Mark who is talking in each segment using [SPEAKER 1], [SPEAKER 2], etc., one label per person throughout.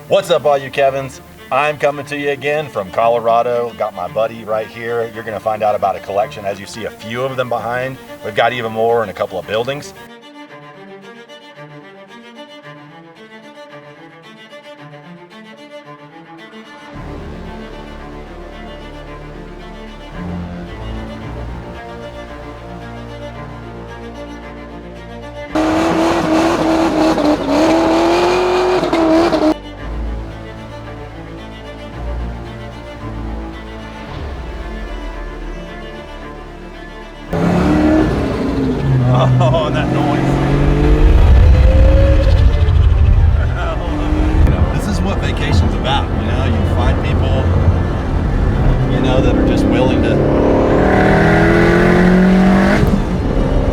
[SPEAKER 1] What's up, all you Kevins? I'm coming to you again from Colorado. Got my buddy right here. You're gonna find out about a collection. As you see a few of them behind, we've got even more in a couple of buildings. Oh, that noise. This is what vacation's about, you know? You find people, you know, that are just willing to...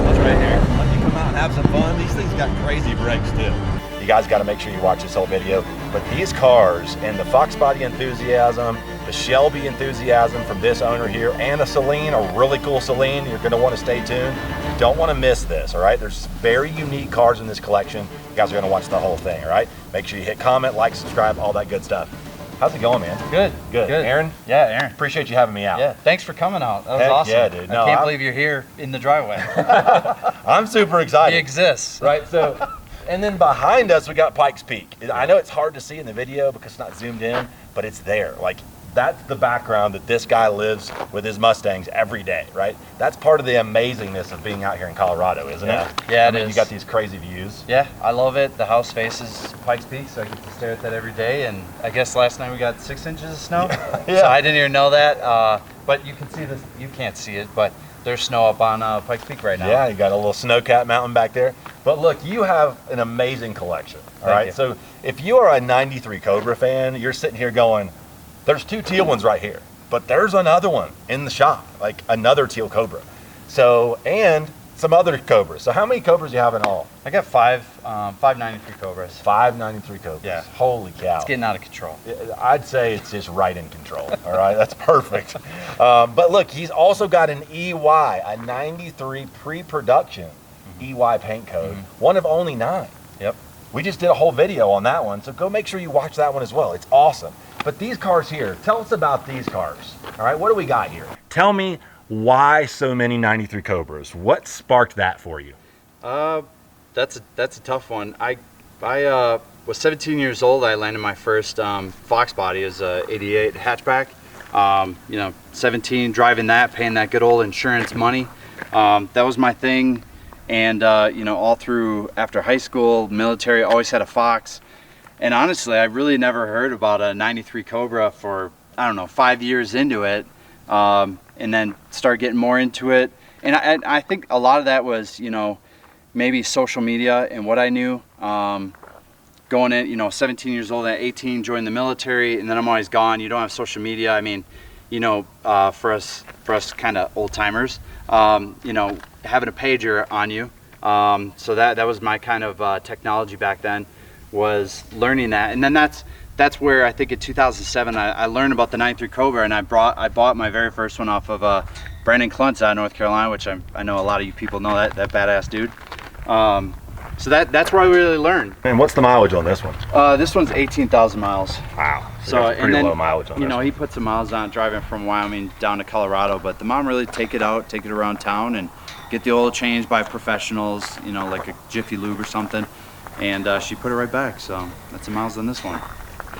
[SPEAKER 1] That's right here. Let me come out and have some fun. These things got crazy brakes, too. You guys got to make sure you watch this whole video. But these cars and the Foxbody enthusiasm, the Shelby enthusiasm from this owner here, and a Saleen, a really cool Saleen, you're going to want to stay tuned. You don't want to miss this, all right? There's very unique cars in this collection. You guys are going to watch the whole thing, all right? Make sure you hit comment, like, subscribe, all that good stuff. How's it going, man?
[SPEAKER 2] Good.
[SPEAKER 1] Good. Aaron?
[SPEAKER 2] Yeah, Aaron.
[SPEAKER 1] Appreciate you having me out.
[SPEAKER 2] Yeah, thanks for coming out. That was
[SPEAKER 1] Heck
[SPEAKER 2] awesome.
[SPEAKER 1] yeah, dude. No,
[SPEAKER 2] I can't believe you're here in the driveway.
[SPEAKER 1] I'm super excited.
[SPEAKER 2] He exists.
[SPEAKER 1] Right, so, and then behind us, we got Pikes Peak. I know it's hard to see in the video because it's not zoomed in, but it's there. Like, that's the background that this guy lives with his Mustangs every day, right? That's part of the amazingness of being out here in Colorado, isn't it?
[SPEAKER 2] Yeah,
[SPEAKER 1] it is. You got these crazy views.
[SPEAKER 2] Yeah, I love it. The house faces Pikes Peak, so I get to stare at that every day. And I guess last night we got 6 inches of snow.
[SPEAKER 1] Yeah.
[SPEAKER 2] So I didn't even know that. But you can see this. You can't see it, but there's snow up on Pikes Peak right now.
[SPEAKER 1] Yeah, you got a little snow-capped mountain back there. But look, you have an amazing collection, all right? So if you are a 93 Cobra fan, you're sitting here going, there's 2 teal ones right here, but there's another one in the shop, like another teal Cobra. So, and some other Cobras. So how many Cobras do you have in all?
[SPEAKER 2] I got 593 Cobras.
[SPEAKER 1] 593 Cobras.
[SPEAKER 2] Yeah.
[SPEAKER 1] Holy cow.
[SPEAKER 2] It's getting out of control.
[SPEAKER 1] I'd say it's just right in control. All right, that's perfect. But look, he's also got an EY, a 93 pre-production EY paint code, one of only 9.
[SPEAKER 2] Yep.
[SPEAKER 1] We just did a whole video on that one, so go make sure you watch that one as well. It's awesome. But these cars here, tell us about these cars. All right, what do we got here? Tell me why so many 93 Cobras. What sparked that for you?
[SPEAKER 2] That's a tough one. I was 17 years old. I landed my first Foxbody as a '88 hatchback. 17, driving that, paying that good old insurance money. That was my thing. And all through after high school, military, always had a Fox. And honestly, I really never heard about a 93 Cobra for, I don't know, 5 years into it. And then start getting more into it. And I think a lot of that was, maybe social media and what I knew. Going in, 17 years old, at 18, joined the military, and then I'm always gone. You don't have social media. I mean, for us kind of old timers, having a pager on you. So that was my kind of technology back then, was learning that. And then that's where I think in 2007 I learned about the 93 Cobra, and I bought my very first one off of Brandon Kluntz out of North Carolina, which I know a lot of you people know that badass dude. So that's where I really learned.
[SPEAKER 1] And what's the mileage on this one?
[SPEAKER 2] This one's 18,000 miles.
[SPEAKER 1] Wow.
[SPEAKER 2] So
[SPEAKER 1] pretty low mileage on this one.
[SPEAKER 2] He put some miles on it driving from Wyoming down to Colorado, but the mom really take it around town and get the oil changed by professionals, like a Jiffy Lube or something. And she put it right back. So that's the miles on this one.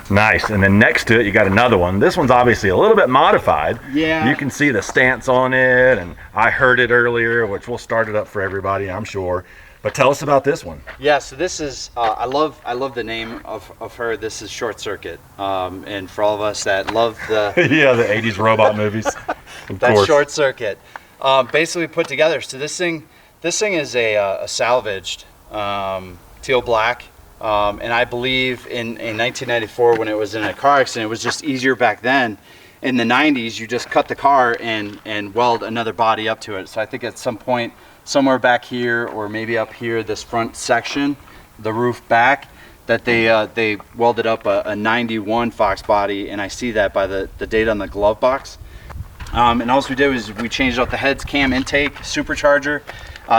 [SPEAKER 1] Nice. And then next to it, you got another one. This one's obviously a little bit modified.
[SPEAKER 2] Yeah.
[SPEAKER 1] You can see the stance on it, and I heard it earlier, which we'll start it up for everybody, I'm sure. But tell us about this one.
[SPEAKER 2] Yeah, so this is, I love the name of her. This is Short Circuit. And for all of us that love the...
[SPEAKER 1] yeah, the 80s robot movies. Of
[SPEAKER 2] That's
[SPEAKER 1] course.
[SPEAKER 2] Short Circuit. Basically put together. So this thing is a salvaged teal black. And I believe in 1994, when it was in a car accident, it was just easier back then. In the 90s, you just cut the car and weld another body up to it. So I think at some point, somewhere back here or maybe up here, this front section, the roof back, that they welded up a 91 Foxbody, and I see that by the date on the glove box. And all we did was we changed out the heads, cam intake, supercharger.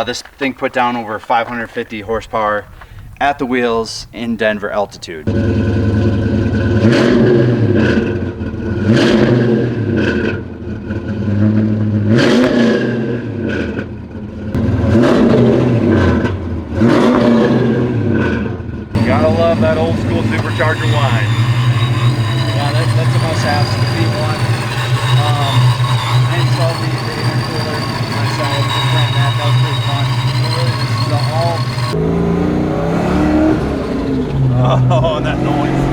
[SPEAKER 2] This thing put down over 550 horsepower at the wheels in Denver altitude.
[SPEAKER 1] supercharger wine.
[SPEAKER 2] Yeah, that's a must-have. The V1. I installed the intercooler myself. Just ran that. That was pretty fun. But really, this is the all.
[SPEAKER 1] Oh, and that noise.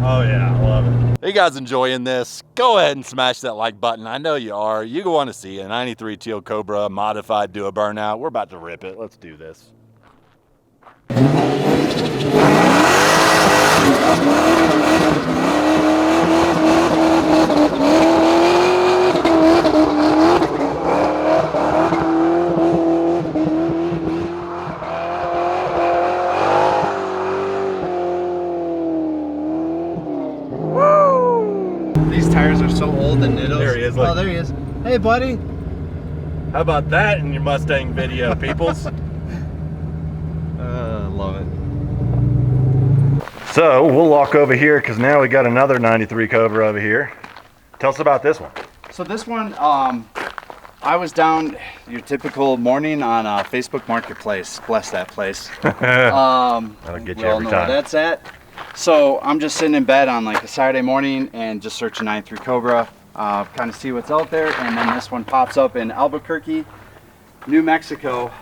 [SPEAKER 1] Oh yeah, I love it. Are you guys enjoying this? Go ahead and smash that like button. I know you are. You want to see a 93 Teal Cobra modified do a burnout. We're about to rip it. Let's do this.
[SPEAKER 2] These tires are so old and niddles.
[SPEAKER 1] There he is. Look.
[SPEAKER 2] Oh, there he is. Hey, buddy.
[SPEAKER 1] How about that in your Mustang video, peoples?
[SPEAKER 2] Love it.
[SPEAKER 1] So we'll walk over here because now we got another 93 Cobra over here. Tell us about this one.
[SPEAKER 2] So this one, I was down your typical morning on Facebook Marketplace. Bless that place.
[SPEAKER 1] That'll get you every
[SPEAKER 2] know
[SPEAKER 1] time.
[SPEAKER 2] where that's at. So I'm just sitting in bed on like a Saturday morning and just searching 93 Cobra, kind of see what's out there. And then this one pops up in Albuquerque, New Mexico.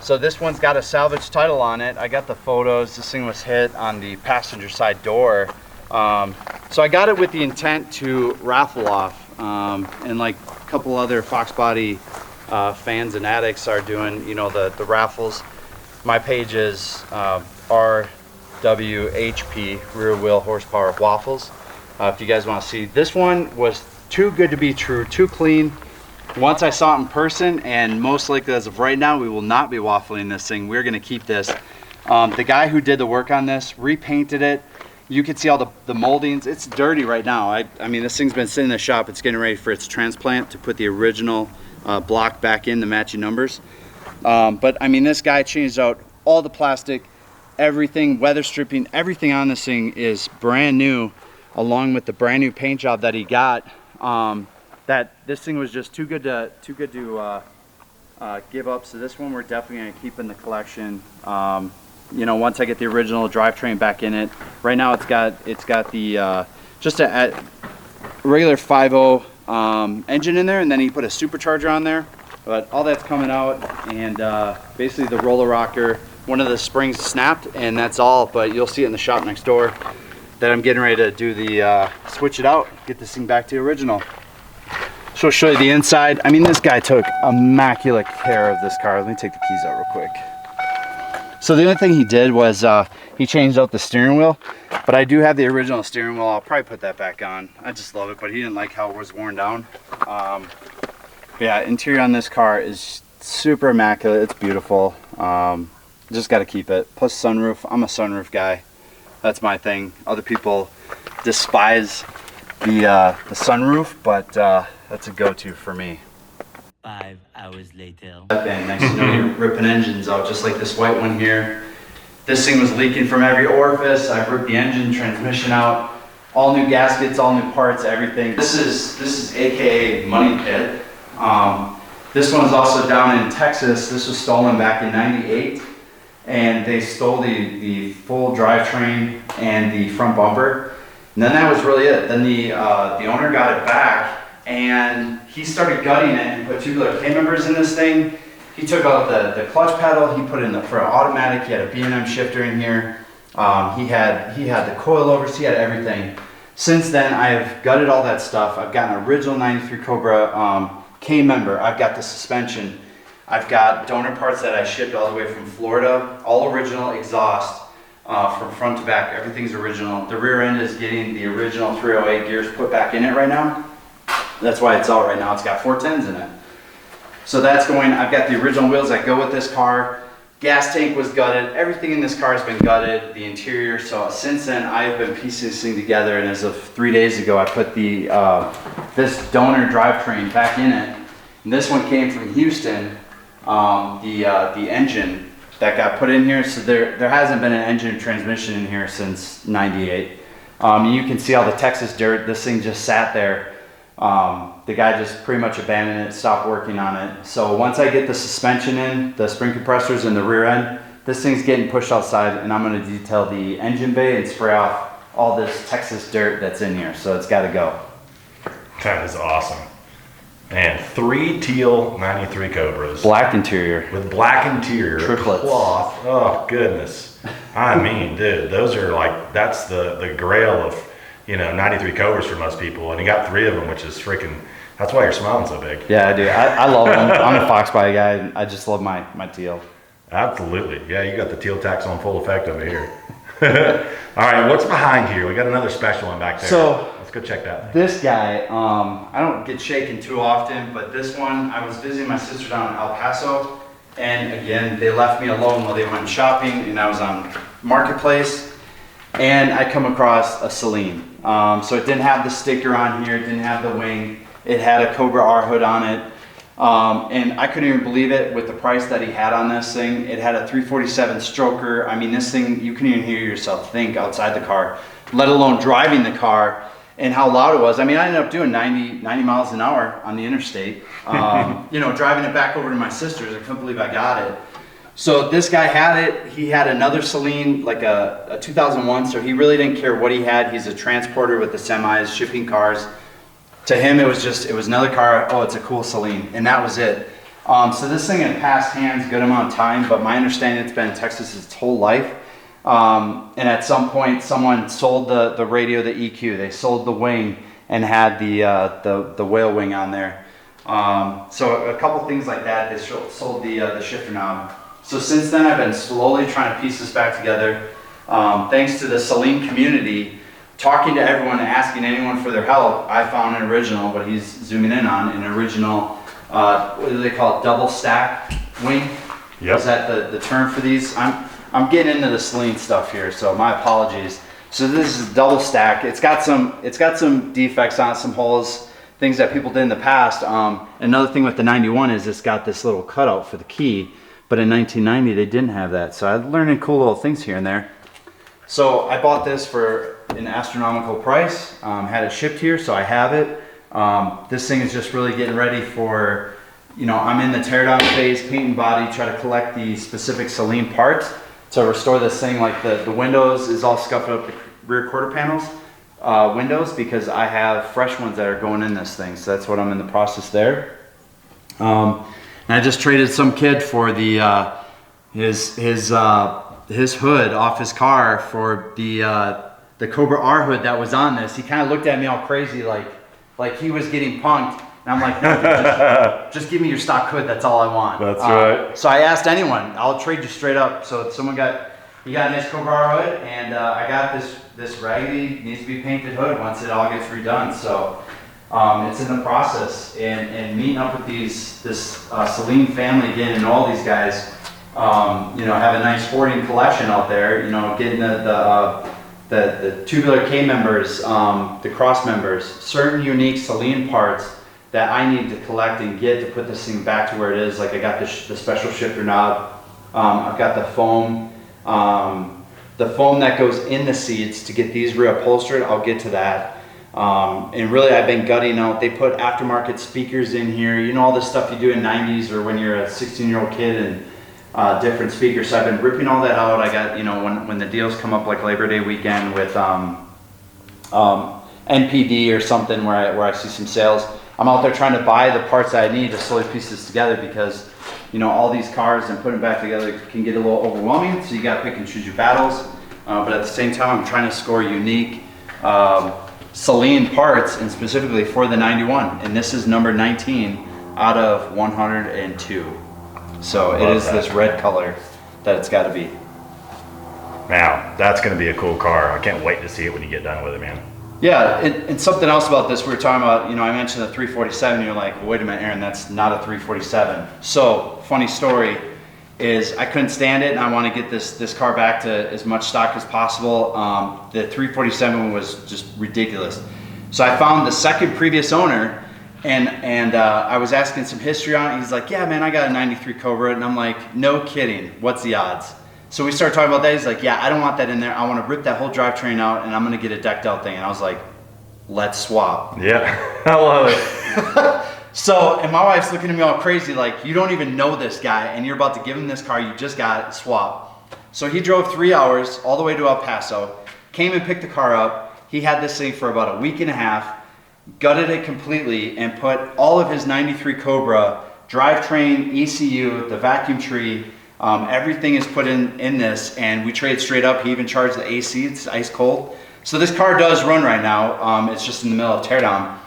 [SPEAKER 2] So this one's got a salvage title on it. I got the photos. This thing was hit on the passenger side door. So I got it with the intent to raffle off. And like a couple other Foxbody fans and addicts are doing, you know, the raffles. My page is RWHP, rear wheel horsepower waffles. If you guys want to see, this one was too good to be true, too clean. Once I saw it in person, and most likely as of right now, we will not be waffling this thing. We're going to keep this. The guy who did the work on this repainted it. You can see all the moldings. It's dirty right now. I mean, this thing's been sitting in the shop. It's getting ready for its transplant to put the original block back in, the matching numbers. But I mean, this guy changed out all the plastic, everything, weather stripping, everything on this thing is brand new, along with the brand new paint job that he got. That this thing was just too good to give up. So this one we're definitely gonna keep in the collection. You know, once I get the original drivetrain back in it. Right now it's got the just a regular 5.0 engine in there, and then he put a supercharger on there. But all that's coming out, and basically the roller rocker, one of the springs snapped, and that's all. But you'll see it in the shop next door that I'm getting ready to do the switch it out, get this thing back to the original. So I'll show you the inside. I mean, this guy took immaculate care of this car. Let me take the keys out real quick. So the only thing he did was he changed out the steering wheel, but I do have the original steering wheel. I'll probably put that back on. I just love it, but he didn't like how it was worn down. Yeah, interior on this car is super immaculate. It's beautiful. Just got to keep it. Plus sunroof. I'm a sunroof guy. That's my thing. Other people despise the sunroof, but that's a go-to for me.
[SPEAKER 3] 5 hours later.
[SPEAKER 2] And next to know, you're ripping engines out, just like this white one here. This thing was leaking from every orifice. I ripped the engine, transmission out, all new gaskets, all new parts, everything. This is AKA Money Pit. This one is also down in Texas. This was stolen back in '98, and they stole the full drivetrain and the front bumper. And then that was really it. Then the owner got it back, and he started gutting it and put tubular K members in this thing. He took out the clutch pedal. He put in the for automatic. He had a B&M shifter in here. He had the coilovers. He had everything. Since then, I've gutted all that stuff. I've got an original '93 Cobra K member. I've got the suspension. I've got donor parts that I shipped all the way from Florida. All original exhaust. From front to back, everything's original. The rear end is getting the original 308 gears put back in it right now. That's why it's out right now. It's got 410s in it. So that's going, I've got the original wheels that go with this car. Gas tank was gutted. Everything in this car has been gutted, the interior. So since then, I've been piecing this thing together, and as of 3 days ago, I put the this donor drivetrain back in it. And this one came from Houston, the engine that got put in here. So there hasn't been an engine transmission in here since '98. You can see all the Texas dirt. This thing just sat there. The guy just pretty much abandoned it, stopped working on it. So once I get the suspension in, the spring compressors in the rear end, this thing's getting pushed outside, and I'm going to detail the engine bay and spray off all this Texas dirt that's in here. So it's got to go.
[SPEAKER 1] That is awesome. Man, 3 teal 93 Cobras.
[SPEAKER 2] Black interior.
[SPEAKER 1] With black interior.
[SPEAKER 2] Triplets.
[SPEAKER 1] Cloth. Oh, goodness. I mean, dude, those are like, that's the grail of, you know, 93 Cobras for most people. And you got 3 of them, which is freaking, that's why you're smiling so big.
[SPEAKER 2] Yeah, I do. I love them. I'm a Foxbody guy. I just love my teal.
[SPEAKER 1] Absolutely. Yeah, you got the teal tax on full effect over here. All right, what's behind here? We got another special one back there.
[SPEAKER 2] So
[SPEAKER 1] let's go check that.
[SPEAKER 2] This guy, I don't get shaken too often, but this one, I was visiting my sister down in El Paso, and again, they left me alone while they went shopping, and I was on Marketplace, and I come across a Saleen. So it didn't have the sticker on here, it didn't have the wing, it had a Cobra R hood on it. And I couldn't even believe it with the price that he had on this thing. It had a 347 stroker. I mean, this thing, you couldn't even hear yourself think outside the car, let alone driving the car, and how loud it was. I mean, I ended up doing 90 miles an hour on the interstate, you know, driving it back over to my sister's. I couldn't believe I got it. So this guy had it. He had another Saleen, like a 2001, so he really didn't care what he had. He's a transporter with the semis, shipping cars. To him, it was another car. Oh, it's a cool Saleen, and that was it. So this thing had passed hands a good amount of time, but my understanding, it's been in Texas its whole life. And at some point, someone sold the radio, the EQ. They sold the wing and had the whale wing on there. So a couple things like that. They sold the shifter knob. So since then, I've been slowly trying to piece this back together. Thanks to the Saleen community, talking to everyone, asking anyone for their help, I found an original, what he's zooming in on, an original, what do they call it, double stack wing? Yep. Is that the term for these? I'm getting into the Saleen stuff here, so my apologies. So this is double stack. It's got some defects on it, some holes, things that people did in the past. Another thing with the 91 is it's got this little cutout for the key, but in 1990 they didn't have that. So I'm learning cool little things here and there. So I bought this for an astronomical price, had it shipped here, so I have it. This thing is just really getting ready for, you know, I'm in the teardown phase, paint and body, try to collect the specific Saleen parts to restore this thing. Like the windows is all scuffed up, the rear quarter panels, windows, because I have fresh ones that are going in this thing, so that's what I'm in the process there. And I just traded some kid for the his hood off his car for the Cobra R hood that was on this. He kind of looked at me all crazy, like he was getting punked. And I'm like, no, just give me your stock hood. That's all I want.
[SPEAKER 1] That's right.
[SPEAKER 2] So I asked anyone. I'll trade you straight up. So someone he got a nice Cobra R hood, and I got this raggedy, needs to be painted hood once it all gets redone. So it's in the process, and meeting up with this Saleen family again, and all these guys. You know, have a nice sporting collection out there, you know, getting the tubular K members, the cross members, certain unique Saleen parts that I need to collect and get to put this thing back to where it is. Like I got the special shifter knob, I've got the foam that goes in the seats to get these reupholstered. I'll get to that. And really I've been gutting out, they put aftermarket speakers in here, you know, all this stuff you do in 90s or when you're a 16-year-old kid, and different speakers. So I've been ripping all that out. I got, you know, when the deals come up like Labor Day weekend with NPD or something where I see some sales, I'm out there trying to buy the parts that I need to slowly piece this together, because, you know, all these cars and putting them back together can get a little overwhelming, so you got to pick and choose your battles. But at the same time, I'm trying to score unique Saleen parts, and specifically for the 91. And this is number 19 out of 102. So it is this red color that it's got to be.
[SPEAKER 1] Now, that's going to be a cool car. I can't wait to see it when you get done with it, man.
[SPEAKER 2] Yeah, and something else about this, we were talking about, you know, I mentioned the 347, you're like, well, wait a minute, Aaron, that's not a 347. So, funny story is I couldn't stand it, and I want to get this car back to as much stock as possible. The 347 was just ridiculous. So I found the second previous owner, and I was asking some history on it. He's like, yeah, man, I got a 93 Cobra. And I'm like, no kidding, what's the odds? So we started talking about that. He's like, yeah, I don't want that in there. I want to rip that whole drivetrain out, and I'm going to get a decked out thing. And I was like, let's swap.
[SPEAKER 1] Yeah, I love it.
[SPEAKER 2] So, and my wife's looking at me all crazy, like, you don't even know this guy, and you're about to give him this car, you just got it, swap. So he drove 3 hours all the way to El Paso, came and picked the car up. He had this thing for about a week and a half, gutted it completely, and put all of his 93 Cobra, drivetrain, ECU, the vacuum tree, everything is put in this, and we trade straight up. He even charged the AC, it's ice cold. So this car does run right now. It's just in the middle of teardown.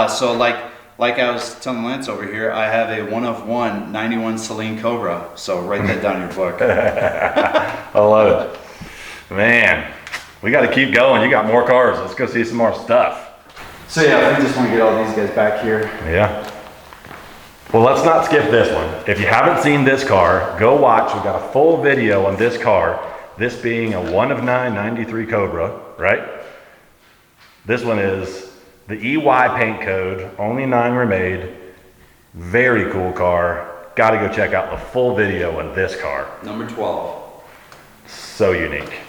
[SPEAKER 2] So like I was telling Lance over here, I have a 1 of 1 91 Saleen Cobra. So write that down in your book.
[SPEAKER 1] I love it. Man, we got to keep going. You got more cars. Let's go see some more stuff.
[SPEAKER 2] So yeah, we just want to get all these guys back here.
[SPEAKER 1] Yeah. Well, let's not skip this one. If you haven't seen this car, go watch. We got a full video on this car. This being a 1 of 9 93 Cobra, right? This one is the EY paint code, only 9 were made. Very cool car. Got to go check out the full video on this car.
[SPEAKER 2] Number 12.
[SPEAKER 1] So unique.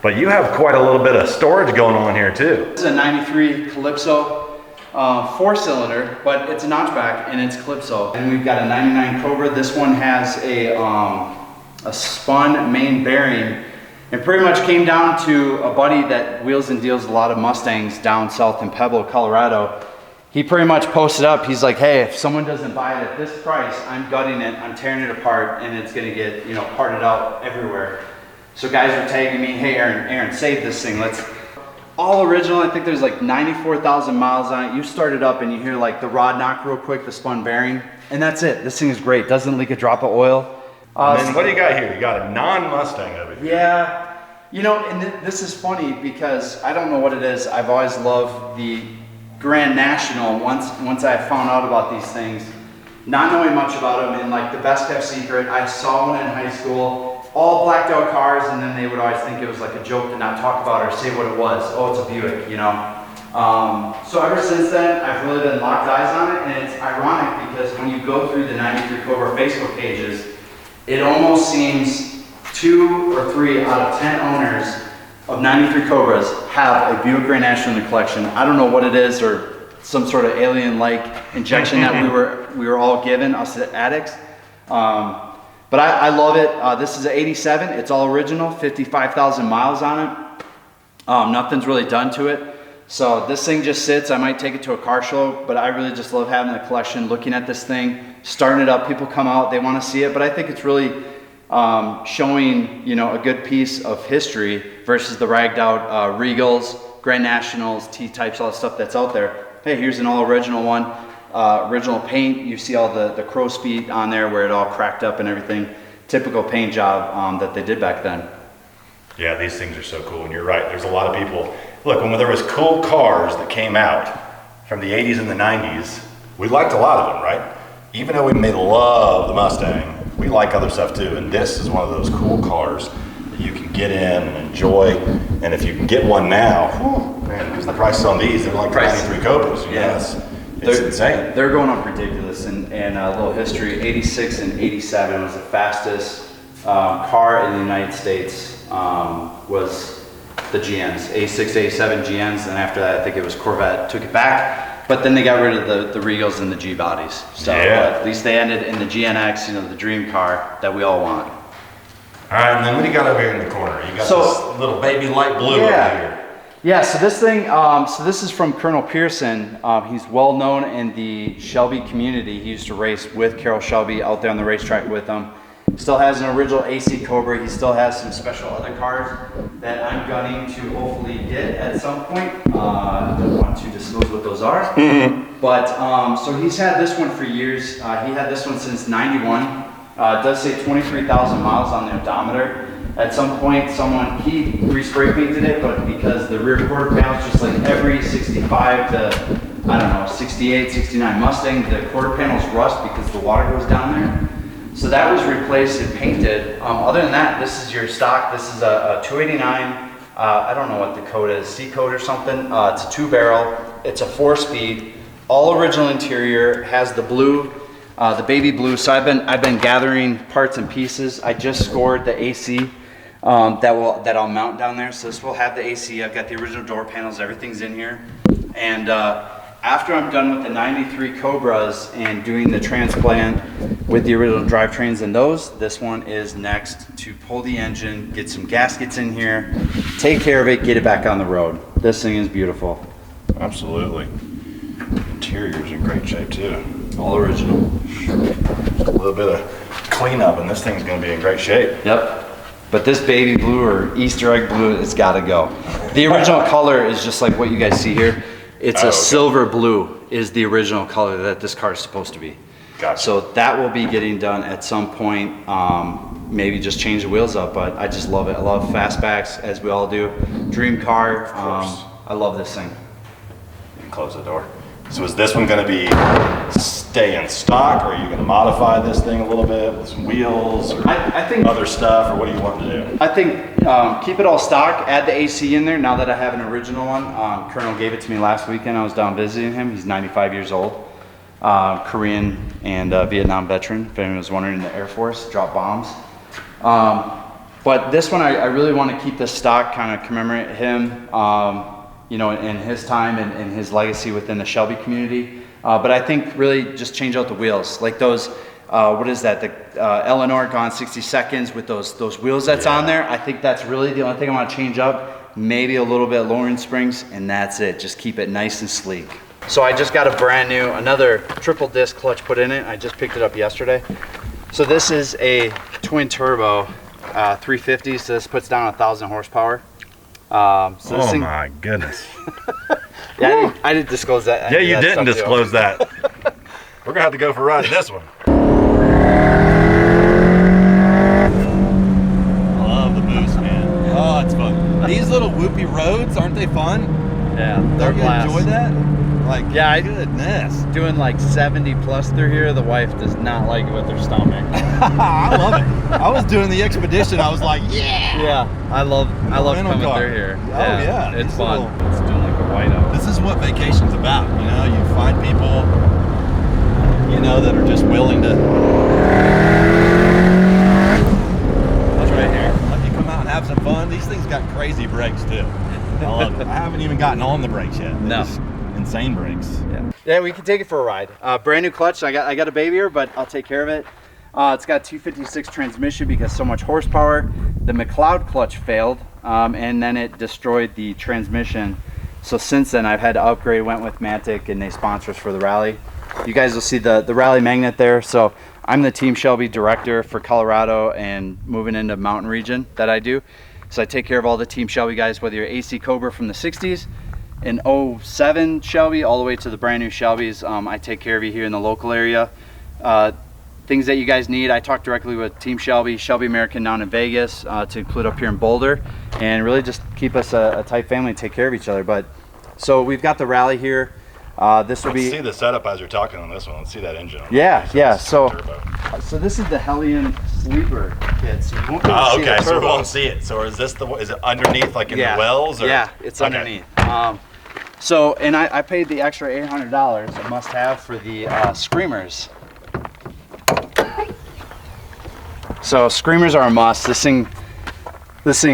[SPEAKER 1] But you have quite a little bit of storage going on here too.
[SPEAKER 2] This is a 93 Calypso 4-cylinder, but it's a notchback and it's Calypso. And we've got a 99 Cobra. This one has a spun main bearing. It pretty much came down to a buddy that wheels and deals a lot of Mustangs down south in Pueblo, Colorado. He pretty much posted up, he's like, hey, if someone doesn't buy it at this price, I'm gutting it, I'm tearing it apart, and it's gonna get, you know, parted out everywhere. So guys were tagging me, hey Aaron, save this thing, let's. All original, I think there's like 94,000 miles on it. You start it up and you hear like the rod knock real quick, the spun bearing, and that's it. This thing is great, doesn't leak a drop of oil.
[SPEAKER 1] And then what do you got here? You got a non-Mustang over here.
[SPEAKER 2] Yeah, you know, and this is funny because I don't know what it is. I've always loved the Grand National. Once I found out about these things, not knowing much about them, and like the best kept secret, I saw one in high school, all blacked out cars, and then they would always think it was like a joke to not talk about or say what it was. Oh, it's a Buick, you know. So ever since then, I've really been locked eyes on it, and it's ironic because when you go through the 93 Cobra Facebook pages, it almost seems 2 or 3 out of 10 owners of 93 Cobras have a Buick Grand National in the collection. I don't know what it is, or some sort of alien-like injection that we were all given, us addicts. But I love it. This is an 87. It's all original, 55,000 miles on it. Nothing's really done to it. So this thing just sits. I might take it to a car show, but I really just love having the collection, looking at this thing, starting it up. People come out, they want to see it, but I think it's really showing, you know, a good piece of history versus the ragged out Regals, Grand Nationals, T-types, all the stuff that's out there. Hey, here's an all original one. Original paint, you see all the crow's feet on there where it all cracked up and everything. Typical paint job that they did back then.
[SPEAKER 1] Yeah, these things are so cool, and you're right. There's a lot of people. Look, when there was cool cars that came out from the 80s and the 90s, we liked a lot of them, right? Even though we may love the Mustang, we like other stuff too, and this is one of those cool cars that you can get in and enjoy. And if you can get one now, whew, man, because the prices on these, they're like 93 Cobras. Yeah, it's insane.
[SPEAKER 2] They're going up ridiculous. And a little history, 86 and 87 was the fastest car in the United States, was the GMs, 86, 87 GMs, and after that I think it was Corvette took it back, but then they got rid of the Regals and the G bodies. So
[SPEAKER 1] yeah.
[SPEAKER 2] At least they ended in the GNX, you know, the dream car that we all want.
[SPEAKER 1] All right, and then what do you got over here in the corner? You got this little baby light blue over here.
[SPEAKER 2] Yeah, so this thing, so this is from Colonel Pearson. He's well known in the Shelby community. He used to race with Carroll Shelby out there on the racetrack with him. Still has an original AC Cobra. He still has some special other cars that I'm gunning to hopefully get at some point. I don't want to disclose what those are. But so he's had this one for years. He had this one since '91. It does say 23,000 miles on the odometer. At some point, he re-spray painted it, but because the rear quarter panels, just like every 65 to, I don't know, 68, 69 Mustang, the quarter panels rust because the water goes down there. So that was replaced and painted. Other than that, this is your stock. This is a 289. I don't know what the code is, C code or something. It's a 2-barrel. It's a 4-speed, all original interior. Has the blue, the baby blue. So I've been gathering parts and pieces. I just scored the AC that I'll mount down there. So this will have the AC. I've got the original door panels. Everything's in here. And after I'm done with the 93 Cobras and doing the transplant with the original drivetrains and those, this one is next to pull the engine, get some gaskets in here, take care of it, get it back on the road. This thing is beautiful.
[SPEAKER 1] Absolutely. Interior's in great shape too.
[SPEAKER 2] All original.
[SPEAKER 1] Just a little bit of cleanup and this thing's gonna be in great shape.
[SPEAKER 2] Yep. But this baby blue or Easter egg blue, it's gotta go. The original color is just like what you guys see here. It's a silver blue is the original color that this car is supposed to be.
[SPEAKER 1] Gotcha.
[SPEAKER 2] So that will be getting done at some point. Maybe just change the wheels up, but I just love it. I love fastbacks, as we all do. Dream car. I love this thing.
[SPEAKER 1] You can close the door. So is this one going to be stay in stock, or are you going to modify this thing a little bit with some wheels or
[SPEAKER 2] I think
[SPEAKER 1] other stuff, or what do you want to do?
[SPEAKER 2] I think keep it all stock, add the AC in there now that I have an original one. Colonel gave it to me last weekend. I was down visiting him. He's 95 years old. Korean and Vietnam veteran, if anyone was wondering, in the Air Force, dropped bombs. But this one, I really want to keep this stock, kind of commemorate him, you know, in his time and his legacy within the Shelby community. But I think really just change out the wheels, like those, what is that, the Eleanor gone 60 seconds with those wheels that's on there. I think that's really the only thing I want to change up. Maybe a little bit of lowering springs, and that's it. Just keep it nice and sleek. So I just got a brand new, another triple disc clutch put in it. I just picked it up yesterday. So this is a twin turbo 350, so this puts down 1,000 horsepower. So this thing,
[SPEAKER 1] my goodness.
[SPEAKER 2] yeah, I didn't disclose that.
[SPEAKER 1] Yeah, you didn't disclose that. We're gonna have to go for a ride in this one.
[SPEAKER 4] I love the boost, man. Oh, it's fun. These little whoopy roads, aren't they fun?
[SPEAKER 2] Yeah,
[SPEAKER 4] Don't you enjoy that? Like,
[SPEAKER 2] yeah,
[SPEAKER 4] goodness.
[SPEAKER 2] Doing like 70 plus through here, the wife does not like it with her stomach.
[SPEAKER 4] I love it. I was doing the expedition. I was like, yeah.
[SPEAKER 2] Yeah, I love coming through here.
[SPEAKER 4] Oh yeah,
[SPEAKER 2] it's fun. It's doing like a whiteout.
[SPEAKER 4] This is what vacation's about. You know, you find people, you know, that are just willing to. That's right here. Let me come out and have some fun. These things got crazy brakes too. I love it. I haven't even gotten on the brakes yet. They're just insane brakes.
[SPEAKER 2] Yeah, we can take it for a ride. Brand new clutch. I got a baby here, but I'll take care of it. It's got 256 transmission because so much horsepower. The McLeod clutch failed, and then it destroyed the transmission. So since then, I've had to upgrade. Went with Mantic, and they sponsor us for the rally. You guys will see the rally magnet there. So I'm the Team Shelby director for Colorado and moving into mountain region that I do. So I take care of all the Team Shelby guys, whether you're AC Cobra from the 60s, an 07 Shelby, all the way to the brand new Shelbys. I take care of you here in the local area. Things that you guys need, I talk directly with Team Shelby, Shelby American down in Vegas, to include up here in Boulder, and really just keep us a tight family and take care of each other. But so we've got the rally here. This will be.
[SPEAKER 1] Let's see the setup as you're talking on this one. Let's see that engine.
[SPEAKER 2] Yeah. So this is the Hellion sleeper kit. So you won't be able to see the
[SPEAKER 1] so we
[SPEAKER 2] turbo.
[SPEAKER 1] won't see it. So is this is it underneath, like in the wells? Or?
[SPEAKER 2] Yeah, it's underneath. So, and I paid the extra $800, a must-have, for the screamers. So screamers are a must. This thing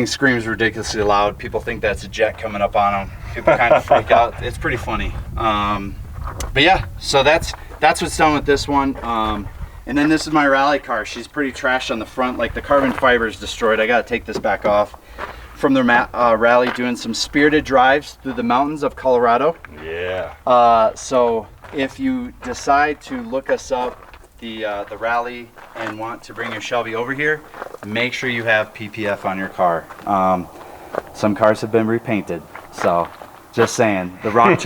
[SPEAKER 2] screams ridiculously loud. People think that's a jet coming up on them. People kind of freak out. It's pretty funny. But yeah, so that's what's done with this one. And then this is my rally car. She's pretty trashed on the front. Like the carbon fiber is destroyed. I got to take this back off. From their rally, doing some spirited drives through the mountains of Colorado.
[SPEAKER 1] Yeah.
[SPEAKER 2] So if you decide to look us up, the rally, and want to bring your Shelby over here, make sure you have PPF on your car. Some cars have been repainted, so just saying. The rock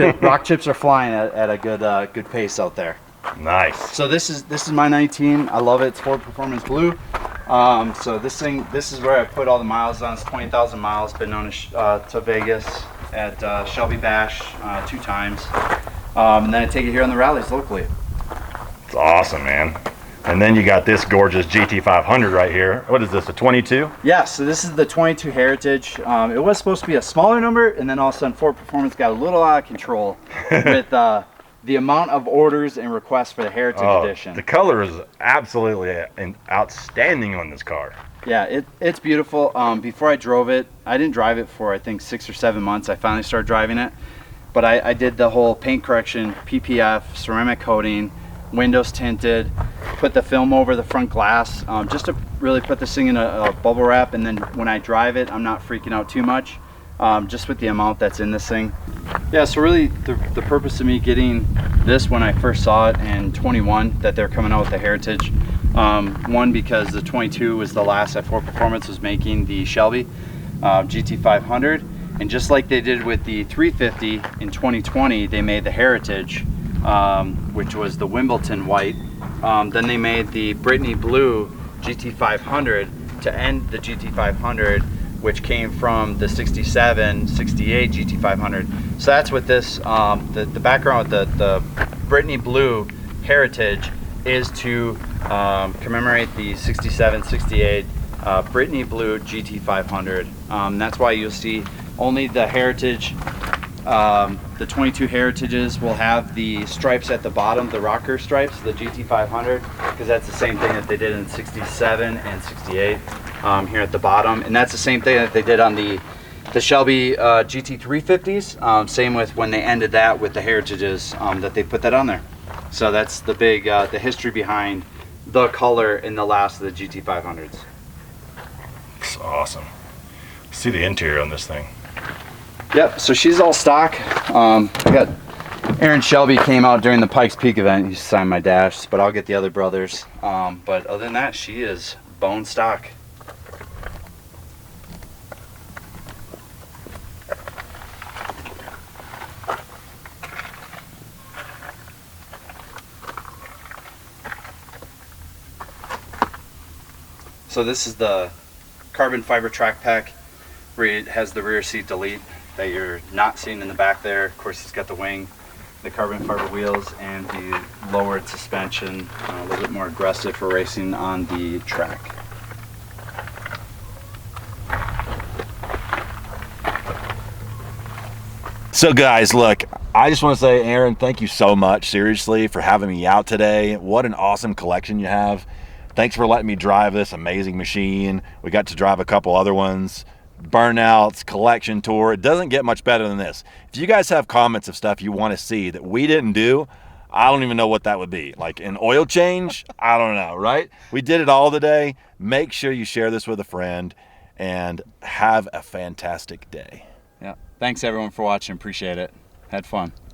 [SPEAKER 2] chips are flying at a good pace out there.
[SPEAKER 1] Nice.
[SPEAKER 2] So this is my 19. I love it. It's Ford Performance Blue. So this is where I put all the miles on. It's 20,000 miles. Been known to Vegas at Shelby Bash 2 times, and then I take it here on the rallies locally.
[SPEAKER 1] It's awesome, man. And then you got this gorgeous GT500 right here. What is this, a 22?
[SPEAKER 2] Yeah, so this is the 22 Heritage. It was supposed to be a smaller number, and then all of a sudden Ford Performance got a little out of control with the amount of orders and requests for the Heritage Edition.
[SPEAKER 1] The color is absolutely outstanding on this car.
[SPEAKER 2] Yeah, it's beautiful. Before I drove it, I didn't drive it for I think 6 or 7 months. I finally started driving it. But I did the whole paint correction, PPF, ceramic coating, windows tinted, put the film over the front glass, just to really put this thing in a bubble wrap, and then when I drive it, I'm not freaking out too much, just with the amount that's in this thing. Yeah, so really the purpose of me getting this when I first saw it in 21, that they're coming out with the Heritage, one, because the 22 was the last F4 Performance was making the Shelby GT500, and just like they did with the 350 in 2020, they made the Heritage, which was the Wimbledon white. Then they made the Brittany blue GT500 to end the GT500, which came from the 67, 68 GT500. So that's what this, the background with the Brittany blue Heritage is to commemorate the 67, 68 Brittany blue GT500. That's why you'll see only the Heritage, the 22 Heritages will have the stripes at the bottom, the rocker stripes, the GT500, because that's the same thing that they did in 67 and 68 here at the bottom. And that's the same thing that they did on the Shelby GT350s. Same with when they ended that with the Heritages, that they put that on there. So that's the big, the history behind the color in the last of the GT500s.
[SPEAKER 1] It's awesome. See the interior on this thing.
[SPEAKER 2] Yep, so she's all stock. I got Aaron Shelby came out during the Pikes Peak event. He signed my dash, but I'll get the other brothers. But other than that, she is bone stock. So this is the carbon fiber track pack, where it has the rear seat delete that you're not seeing in the back there. Of course, it's got the wing, the carbon fiber wheels, and the lowered suspension, a little bit more aggressive for racing on the track.
[SPEAKER 1] So guys, look, I just want to say, Aaron, thank you so much, seriously, for having me out today. What an awesome collection you have. Thanks for letting me drive this amazing machine. We got to drive a couple other ones. Burnouts, collection tour. It doesn't get much better than this. If you guys have comments of stuff you want to see that we didn't do, I don't even know what that would be. Like an oil change? I don't know, right? We did it all today. Make sure you share this with a friend and have a fantastic day.
[SPEAKER 2] Yeah. Thanks everyone for watching. Appreciate it. Had fun.